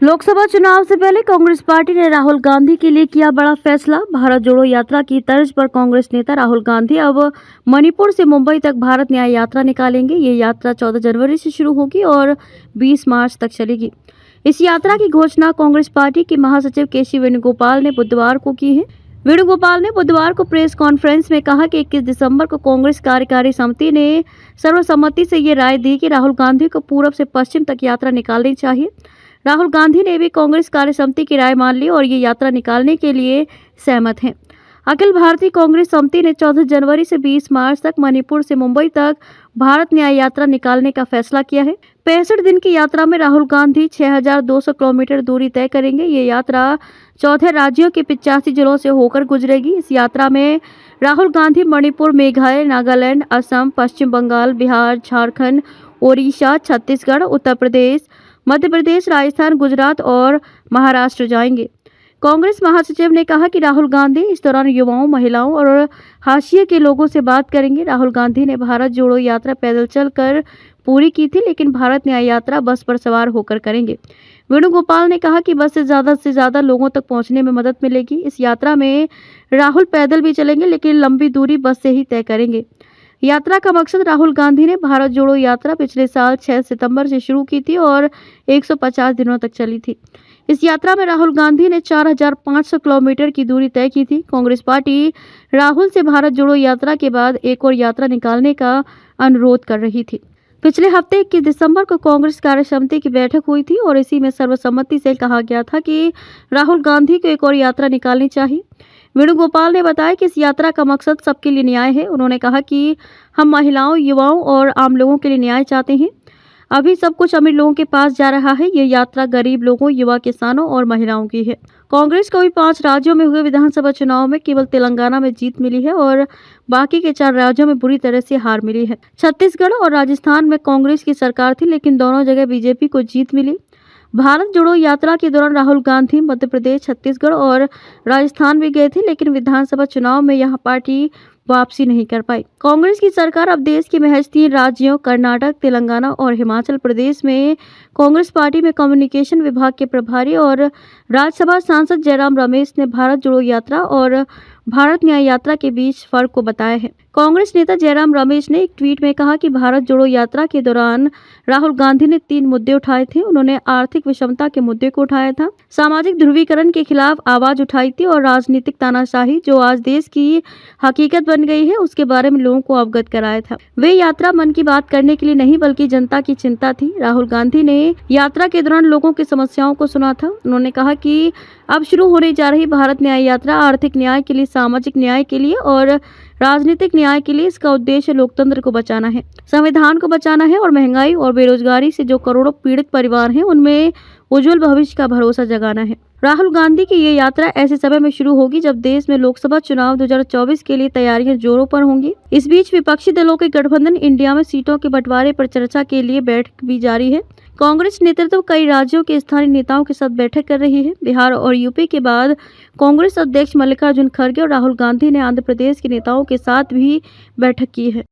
लोकसभा चुनाव से पहले कांग्रेस पार्टी ने राहुल गांधी के लिए किया बड़ा फैसला। भारत जोड़ो यात्रा की तर्ज पर कांग्रेस नेता राहुल गांधी अब मणिपुर से मुंबई तक भारत न्याय यात्रा निकालेंगे। ये यात्रा 14 जनवरी से शुरू होगी और 20 मार्च तक चलेगी। इस यात्रा की घोषणा कांग्रेस पार्टी के महासचिव केसी वेणुगोपाल ने बुधवार को की है। वेणुगोपाल ने बुधवार को प्रेस कॉन्फ्रेंस में कहा कि 21 दिसंबर को कांग्रेस कार्यकारी समिति ने सर्वसम्मति से ये राय दी कि राहुल गांधी को पूर्व से पश्चिम तक यात्रा निकालनी चाहिए। राहुल गांधी ने भी कांग्रेस कार्यसमिति की राय मान ली और ये यात्रा निकालने के लिए सहमत हैं। अखिल भारतीय कांग्रेस समिति ने 14 जनवरी से 20 मार्च तक मणिपुर से मुंबई तक भारत न्याय यात्रा निकालने का फैसला किया है। 65 दिन की यात्रा में राहुल गांधी 6200 किलोमीटर दूरी तय करेंगे। ये यात्रा 14 राज्यों के 85 जिलों से होकर गुजरेगी। इस यात्रा में राहुल गांधी मणिपुर, मेघालय, नागालैंड, असम, पश्चिम बंगाल, बिहार, झारखंड, ओडिशा, छत्तीसगढ़, उत्तर प्रदेश, मध्य प्रदेश, राजस्थान, गुजरात और महाराष्ट्र जाएंगे। कांग्रेस महासचिव ने कहा कि राहुल गांधी इस दौरान युवाओं, महिलाओं और हाशिए के लोगों से बात करेंगे। राहुल गांधी ने भारत जोड़ो यात्रा पैदल चलकर पूरी की थी, लेकिन भारत न्याय यात्रा बस पर सवार होकर करेंगे। वेणुगोपाल ने कहा कि बस से ज़्यादा लोगों तक पहुंचने में मदद मिलेगी। इस यात्रा में राहुल पैदल भी चलेंगे, लेकिन लंबी दूरी बस से ही तय करेंगे। यात्रा का मकसद राहुल गांधी ने भारत जोड़ो यात्रा पिछले साल 6 सितंबर से शुरू की थी और 150 दिनों तक चली थी। इस यात्रा में राहुल गांधी ने 4500 किलोमीटर की दूरी तय की थी। कांग्रेस पार्टी राहुल से भारत जोड़ो यात्रा के बाद एक और यात्रा निकालने का अनुरोध कर रही थी। पिछले हफ्ते 21 दिसंबर को कांग्रेस कार्यसमिति की बैठक हुई थी और इसी में सर्वसम्मति से कहा गया था कि राहुल गांधी को एक और यात्रा निकालनी चाहिए। वेणुगोपाल ने बताया कि इस यात्रा का मकसद सबके लिए न्याय है। उन्होंने कहा कि हम महिलाओं, युवाओं और आम लोगों के लिए न्याय चाहते हैं। अभी सब कुछ अमीर लोगों के पास जा रहा है। ये यात्रा गरीब लोगों, युवा, किसानों और महिलाओं की है। कांग्रेस को भी 5 राज्यों में हुए विधानसभा चुनाव में केवल तेलंगाना में जीत मिली है और बाकी के 4 राज्यों में बुरी तरह से हार मिली है। छत्तीसगढ़ और राजस्थान में कांग्रेस की सरकार थी, लेकिन दोनों जगह बीजेपी को जीत मिली। भारत जोड़ो यात्रा के दौरान राहुल गांधी मध्य प्रदेश, छत्तीसगढ़ और राजस्थान भी गए थे, लेकिन विधानसभा चुनाव में यहां पार्टी वापसी नहीं कर पाई। कांग्रेस की सरकार अब देश के महज 3 राज्यों कर्नाटक, तेलंगाना और हिमाचल प्रदेश में कांग्रेस पार्टी में कम्युनिकेशन विभाग के प्रभारी और राज्यसभा सांसद जयराम रमेश ने भारत जोड़ो यात्रा और भारत न्याय यात्रा के बीच फर्क को बताया है। कांग्रेस नेता जयराम रमेश ने एक ट्वीट में कहा कि भारत जोड़ो यात्रा के दौरान राहुल गांधी ने 3 मुद्दे उठाए थे। उन्होंने आर्थिक विषमता के मुद्दे को उठाया था, सामाजिक ध्रुवीकरण के खिलाफ आवाज उठाई थी और राजनीतिक तानाशाही जो आज देश की हकीकत बन गई है उसके बारे में लोगों को अवगत कराया था। वे यात्रा मन की बात करने के लिए नहीं बल्कि जनता की चिंता थी। राहुल गांधी ने यात्रा के दौरान लोगों की समस्याओं को सुना था। उन्होंने कहा कि अब शुरू होने जा रही भारत न्याय यात्रा आर्थिक न्याय के लिए, सामाजिक न्याय के लिए और राजनीतिक न्याय के लिए। इसका उद्देश्य लोकतंत्र को बचाना है, संविधान को बचाना है और महंगाई और बेरोजगारी से जो करोड़ों पीड़ित परिवार हैं उनमें उज्जवल भविष्य का भरोसा जगाना है। राहुल गांधी की ये यात्रा ऐसे समय में शुरू होगी जब देश में लोकसभा चुनाव 2024 के लिए तैयारियां जोरों पर होंगी। इस बीच विपक्षी दलों के गठबंधन इंडिया में सीटों के बंटवारे पर चर्चा के लिए बैठक भी जारी है। कांग्रेस नेतृत्व कई राज्यों के स्थानीय नेताओं के साथ बैठक कर रही है। बिहार और यूपी के बाद कांग्रेस अध्यक्ष मल्लिकार्जुन खड़गे और राहुल गांधी ने आंध्र प्रदेश के नेताओं के साथ भी बैठक की है।